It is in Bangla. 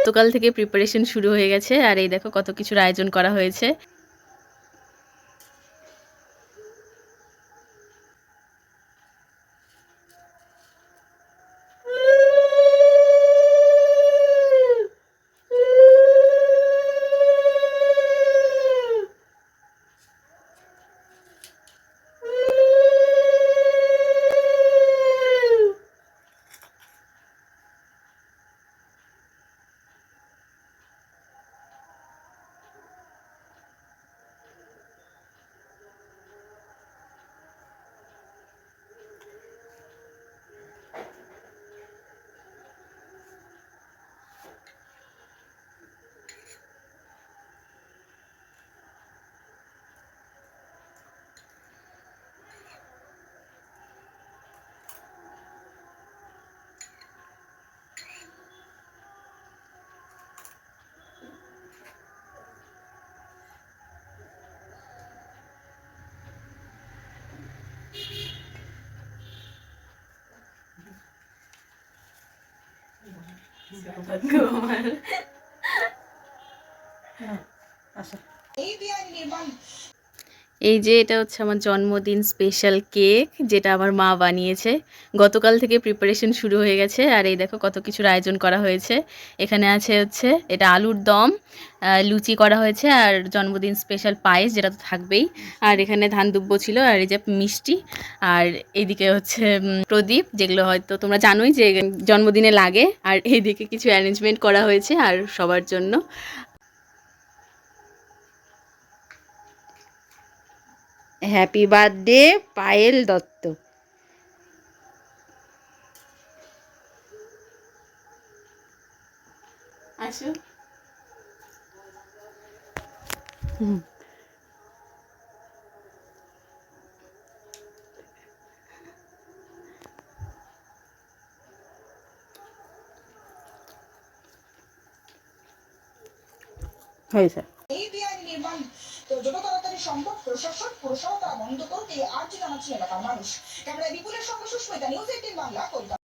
গতকাল থেকে প্রিপারেশন শুরু হয়ে গেছে আর এই দেখো কত কিছুর আয়োজন করা হয়েছে। এই যে এটা হচ্ছে আমার জন্মদিন স্পেশাল কেক, যেটা আমার মা বানিয়েছে। গতকাল থেকে প্রিপারেশন শুরু হয়ে গেছে আর এই দেখো কত কিছুর আয়োজন করা হয়েছে। এখানে আছে হচ্ছে এটা আলুর দম, লুচি করা হয়েছে আর জন্মদিন স্পেশাল পায়েস, যেটা তো থাকবেই। আর এখানে ধান দুব্বো ছিল আর এই যে মিষ্টি। আর এইদিকে হচ্ছে প্রদীপ, যেগুলো হয়তো তোমরা জানোই যে জন্মদিনে লাগে। আর এইদিকে কিছু অ্যারেঞ্জমেন্ট করা হয়েছে আর সবার জন্য। Happy birthday Payel Dutta. আসো। হয়েছে। এই বেআইনি নির্মাণ তো যত তাড়াতাড়ি সম্ভব প্রশাসন পুরসভা তারা বন্ধ করতে আর্জি জানাচ্ছেন এলাকার মানুষ। ক্যামেরায় বিপুলের সঙ্গে সুস্মিতা, নিউজ 18 বাংলা, কলকাতা।